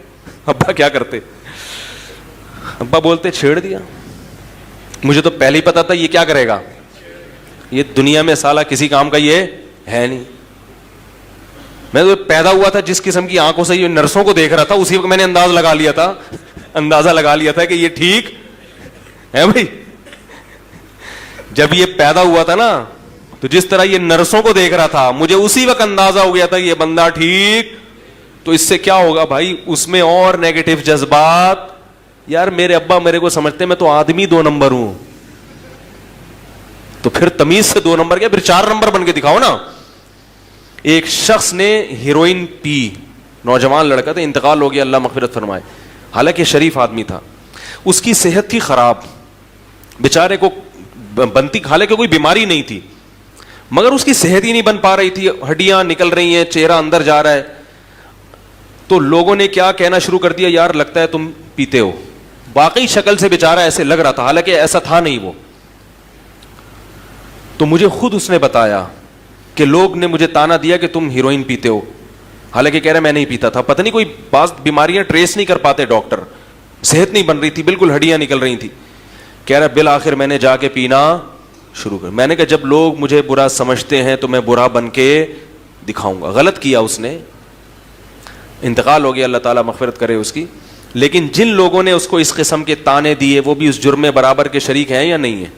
ابا کیا کرتے, ابا بولتے چھیڑ دیا, مجھے تو پہلے ہی پتا تھا یہ کیا کرے گا, یہ دنیا میں سالہ کسی کام کا یہ ہے نہیں. میں تو پیدا ہوا تھا جس قسم کی آنکھوں سے یہ نرسوں کو دیکھ رہا تھا, اسی وقت میں نے اندازہ لگا لیا تھا کہ یہ ٹھیک ہے بھائی. جب یہ پیدا ہوا تھا نا تو جس طرح یہ نرسوں کو دیکھ رہا تھا, مجھے اسی وقت اندازہ ہو گیا تھا کہ یہ بندہ ٹھیک. تو اس سے کیا ہوگا بھائی, اس میں اور نیگیٹو جذبات. یار میرے ابا میرے کو سمجھتے میں تو آدمی 2 نمبر ہوں, تو پھر تمیز سے 2 نمبر کیا, پھر 4 نمبر بن کے دکھاؤ نا. ایک شخص نے ہیروئن پی, نوجوان لڑکا تھا, انتقال ہو گیا, اللہ مغفرت فرمائے. حالانکہ شریف آدمی تھا, اس کی صحت تھی خراب, بیچارے کو بنتی, حالانکہ کوئی بیماری نہیں تھی, مگر اس کی صحت ہی نہیں بن پا رہی تھی, ہڈیاں نکل رہی ہیں, چہرہ اندر جا رہا ہے. تو لوگوں نے کیا کہنا شروع کر دیا, یار لگتا ہے تم پیتے ہو. واقعی شکل سے بیچارہ ایسے لگ رہا تھا, حالانکہ ایسا تھا نہیں وہ. تو مجھے خود اس نے بتایا کہ لوگ نے مجھے تانا دیا کہ تم ہیروئن پیتے ہو, حالانکہ کہہ رہا میں نہیں پیتا تھا. پتہ نہیں کوئی بعض بیماریاں ٹریس نہیں کر پاتے ڈاکٹر, صحت نہیں بن رہی تھی, بالکل ہڈیاں نکل رہی تھی. کہہ رہا بالآخر میں نے جا کے پینا شروع کر. میں نے کہا جب لوگ مجھے برا سمجھتے ہیں تو میں برا بن کے دکھاؤں گا. غلط کیا اس نے, انتقال ہو گیا, اللہ تعالیٰ مغفرت کرے اس کی. لیکن جن لوگوں نے اس کو اس قسم کے تانے دیے وہ بھی اس جرم میں برابر کے شریک ہیں یا نہیں ہیں؟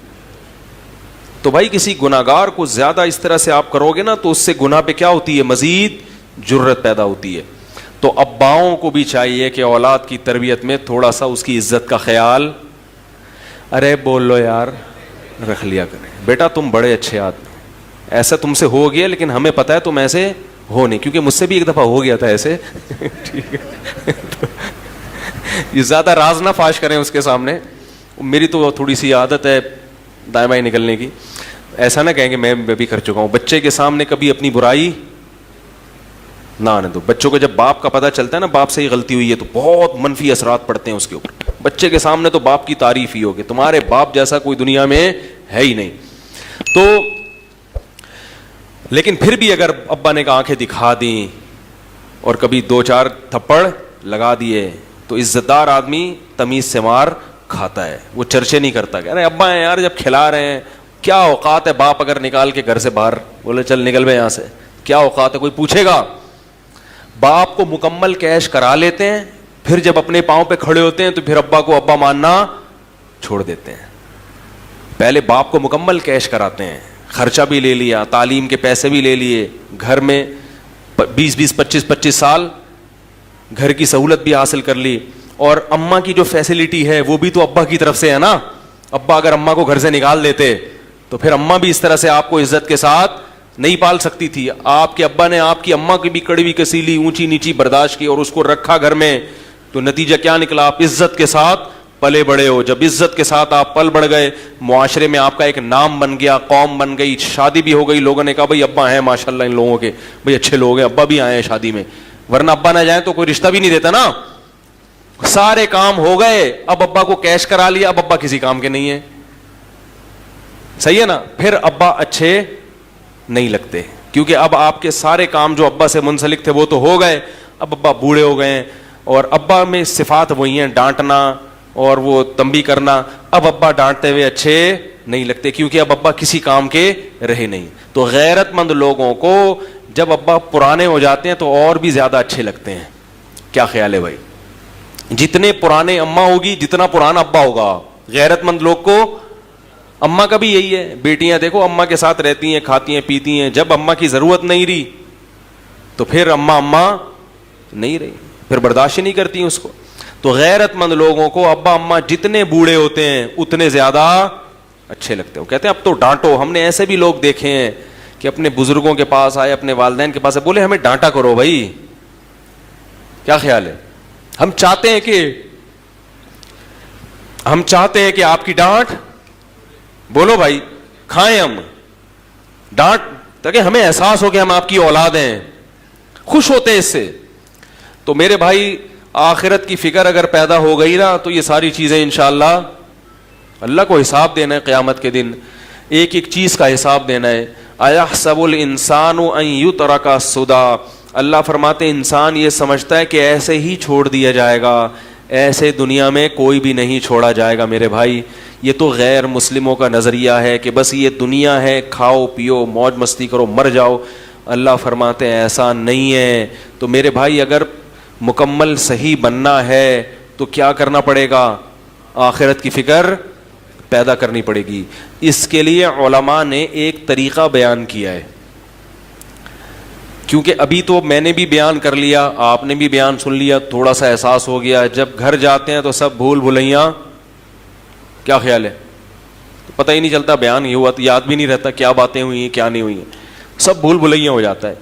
تو بھائی کسی گناہگار کو زیادہ اس طرح سے آپ کرو گے نا تو اس سے گناہ پہ کیا ہوتی ہے, مزید جرت پیدا ہوتی ہے. تو اباؤں کو بھی چاہیے کہ اولاد کی تربیت میں تھوڑا سا اس کی عزت کا خیال, ارے بول لو یار, رکھ لیا کریں. بیٹا تم بڑے اچھے آدمی, ایسا تم سے ہو گیا, لیکن ہمیں پتا ہے تم ایسے ہو نہیں, کیونکہ مجھ سے بھی ایک دفعہ ہو گیا تھا ایسے ٹھیک ہے. یہ زیادہ راز نہ فاش کریں اس کے سامنے, میری تو تھوڑی سی عادت ہے دائیں بائیں نکلنے کی. ایسا نہ کہیں کہ میں بھی کر چکا ہوں. بچے کے سامنے کبھی اپنی برائی نہ آنے دو. بچوں کو جب باپ کا پتہ چلتا ہے نا باپ سے ہی غلطی ہوئی ہے تو بہت منفی اثرات پڑتے ہیں اس کے اوپر. بچے کے سامنے تو باپ کی تعریف ہی ہوگی, تمہارے باپ جیسا کوئی دنیا میں ہے ہی نہیں. تو لیکن پھر بھی اگر ابا نے آنکھیں دکھا دیں اور کبھی 2-4 تھپڑ لگا دیے تو عزت دار آدمی تمیز سے مار کھاتا ہے, وہ چرچے نہیں کرتا کہ ارے ابا ہیں یار جب کھلا رہے ہیں, کیا اوقات ہے باپ اگر نکال کے گھر سے باہر بولے چل نکل بے یہاں سے, کیا اوقات ہے, کوئی پوچھے گا؟ باپ کو مکمل کیش کرا لیتے ہیں, پھر جب اپنے پاؤں پہ کھڑے ہوتے ہیں تو پھر ابا کو ابا ماننا چھوڑ دیتے ہیں. پہلے باپ کو مکمل کیش کراتے ہیں, خرچہ بھی لے لیا, تعلیم کے پیسے بھی لے لیے, گھر میں 20-25 سال گھر کی سہولت بھی حاصل کر لی, اور اماں کی جو فیسلٹی ہے وہ بھی تو ابا کی طرف سے ہے نا. ابا اگر اماں کو گھر سے نکال دیتے تو پھر اماں بھی اس طرح سے آپ کو عزت کے ساتھ نہیں پال سکتی تھی. آپ کے ابا نے آپ کی اماں کی بھی کڑوی کسیلی اونچی نیچی برداشت کی اور اس کو رکھا گھر میں, تو نتیجہ کیا نکلا؟ آپ عزت کے ساتھ پلے بڑے ہو. جب عزت کے ساتھ آپ پل بڑھ گئے, معاشرے میں آپ کا ایک نام بن گیا, قوم بن گئی, شادی بھی ہو گئی, لوگوں نے کہا بھائی ابا ہیں ماشاء اللہ ان لوگوں کے, بھائی اچھے لوگ ہیں, ابا بھی آئے ہیں شادی میں, ورنہ ابا نہ جائیں تو کوئی رشتہ بھی نہیں دیتا نا. سارے کام ہو گئے, اب ابا کو کیش کرا لیا, اب ابا کسی کام کے نہیں ہے. صحیح ہے نا؟ پھر ابا اچھے نہیں لگتے, کیونکہ اب آپ کے سارے کام جو ابا سے منسلک تھے وہ تو ہو گئے, اب ابا بوڑھے ہو گئے ہیں, اور ابا میں صفات وہی ہیں, ڈانٹنا اور وہ تنبیہ کرنا. اب ابا ڈانٹتے ہوئے اچھے نہیں لگتے, کیونکہ اب ابا کسی کام کے رہے نہیں. تو غیرت مند لوگوں کو جب ابا پرانے ہو جاتے ہیں تو اور بھی زیادہ اچھے لگتے ہیں. کیا خیال ہے بھائی؟ جتنے پرانے اماں ہوگی جتنا پرانا ابا ہوگا. غیرت مند لوگ کو اماں کا بھی یہی ہے. بیٹیاں دیکھو اماں کے ساتھ رہتی ہیں, کھاتی ہیں, پیتی ہیں, جب اماں کی ضرورت نہیں رہی تو پھر اماں نہیں رہی, پھر برداشت نہیں کرتی اس کو. تو غیرت مند لوگوں کو ابا اماں جتنے بوڑھے ہوتے ہیں اتنے زیادہ اچھے لگتے ہیں. کہتے ہیں اب تو ڈانٹو. ہم نے ایسے بھی لوگ دیکھے ہیں کہ اپنے بزرگوں کے پاس آئے, اپنے والدین کے پاس بولے ہمیں ڈانٹا کرو بھائی. کیا خیال ہے؟ ہم چاہتے ہیں کہ آپ کی ڈانٹ, بولو بھائی, کھائیں ہم ڈانٹ, تاکہ ہمیں احساس ہو کہ ہم آپ کی اولاد ہیں, خوش ہوتے ہیں اس سے. تو میرے بھائی آخرت کی فکر اگر پیدا ہو گئی نا تو یہ ساری چیزیں انشاءاللہ اللہ کو حساب دینا ہے قیامت کے دن, ایک ایک چیز کا حساب دینا ہے. ایحسب الانسان ان یترک سدی, اللہ فرماتے انسان یہ سمجھتا ہے کہ ایسے ہی چھوڑ دیا جائے گا. ایسے دنیا میں کوئی بھی نہیں چھوڑا جائے گا میرے بھائی. یہ تو غیر مسلموں کا نظریہ ہے کہ بس یہ دنیا ہے, کھاؤ پیو موج مستی کرو مر جاؤ. اللہ فرماتے ہیں ایسا نہیں ہے. تو میرے بھائی اگر مکمل صحیح بننا ہے تو کیا کرنا پڑے گا؟ آخرت کی فکر پیدا کرنی پڑے گی. اس کے لیے علماء نے ایک طریقہ بیان کیا ہے, کیونکہ ابھی تو میں نے بھی بیان کر لیا, آپ نے بھی بیان سن لیا, تھوڑا سا احساس ہو گیا. جب گھر جاتے ہیں تو سب بھول بھلیاں, کیا خیال ہے؟ پتہ ہی نہیں چلتا, بیان یہ ہوا تو یاد بھی نہیں رہتا کیا باتیں ہوئی ہیں کیا نہیں ہوئی ہیں, سب بھول بھلیاں ہو جاتا ہے.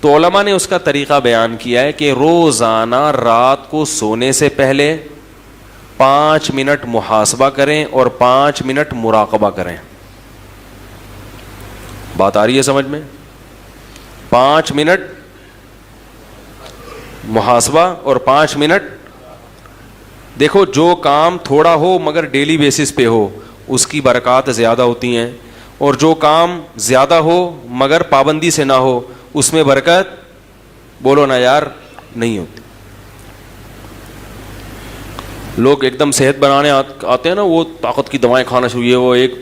تو علماء نے اس کا طریقہ بیان کیا ہے کہ روزانہ رات کو سونے سے پہلے 5 منٹ محاسبہ کریں اور 5 منٹ مراقبہ کریں. بات آ رہی ہے سمجھ میں؟ 5 منٹ محاسبہ اور 5 منٹ. دیکھو جو کام تھوڑا ہو مگر ڈیلی بیسس پہ ہو اس کی برکات زیادہ ہوتی ہیں, اور جو کام زیادہ ہو مگر پابندی سے نہ ہو اس میں برکت, بولو نا یار, نہیں ہوتی. لوگ ایک دم صحت بنانے آتے ہیں نا, وہ طاقت کی دوائیں کھانا شروع, یہ وہ ایک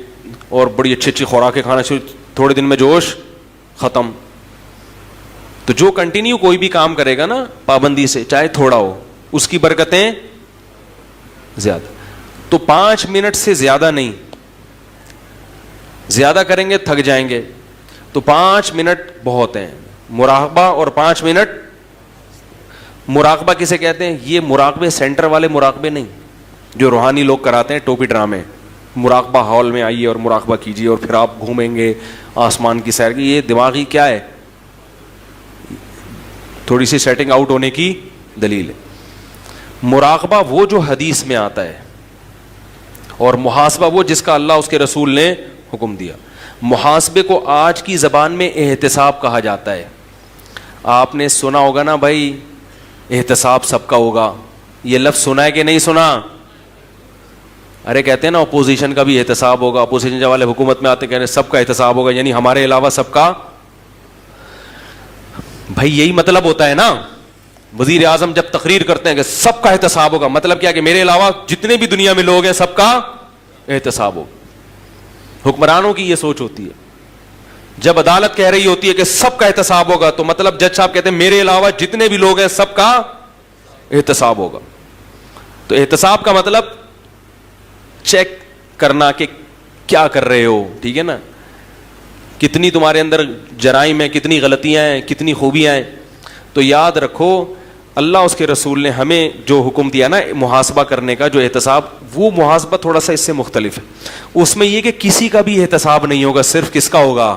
اور بڑی اچھی اچھی خوراکیں کھانا شروع, تھوڑے دن میں جوش ختم. تو جو کنٹینیو کوئی بھی کام کرے گا نا پابندی سے, چاہے تھوڑا ہو, اس کی برکتیں زیادہ. تو 5 منٹ سے زیادہ نہیں, زیادہ کریں گے تھک جائیں گے. تو 5 منٹ بہت ہیں. مراقبہ اور 5 منٹ. مراقبہ کسے کہتے ہیں؟ یہ مراقبے سینٹر والے مراقبے نہیں جو روحانی لوگ کراتے ہیں ٹوپی ڈرامے. مراقبہ ہال میں آئیے اور مراقبہ کیجیے اور پھر آپ گھومیں گے آسمان کی سیر کی. یہ دماغی کیا ہے, تھوڑی سی سیٹنگ آؤٹ ہونے کی دلیل ہے. مراقبہ وہ جو حدیث میں آتا ہے, اور محاسبہ وہ جس کا اللہ اس کے رسول نے حکم دیا. محاسبے کو آج کی زبان میں احتساب کہا جاتا ہے. آپ نے سنا ہوگا نا بھائی, احتساب سب کا ہوگا. یہ لفظ سنا ہے کہ نہیں سنا؟ ارے کہتے ہیں نا اپوزیشن کا بھی احتساب ہوگا. اپوزیشن والے حکومت میں آتے کہنے سب کا احتساب ہوگا, یعنی ہمارے علاوہ سب کا. بھائی یہی مطلب ہوتا ہے نا. وزیر اعظم جب تقریر کرتے ہیں کہ سب کا احتساب ہوگا, مطلب کیا کہ میرے علاوہ جتنے بھی دنیا میں لوگ ہیں سب کا احتساب ہوگا. حکمرانوں کی یہ سوچ ہوتی ہے. جب عدالت کہہ رہی ہوتی ہے کہ سب کا احتساب ہوگا تو مطلب جج صاحب کہتے ہیں میرے علاوہ جتنے بھی لوگ ہیں سب کا احتساب ہوگا. تو احتساب کا مطلب چیک کرنا کہ کیا کر رہے ہو, ٹھیک ہے نا, کتنی تمہارے اندر جرائم ہیں, کتنی غلطیاں ہیں, کتنی خوبیاں ہیں. تو یاد رکھو اللہ اس کے رسول نے ہمیں جو حکم دیا نا محاسبہ کرنے کا, جو احتساب, وہ محاسبہ تھوڑا سا اس سے مختلف ہے. اس میں یہ کہ کسی کا بھی احتساب نہیں ہوگا, صرف کس کا ہوگا؟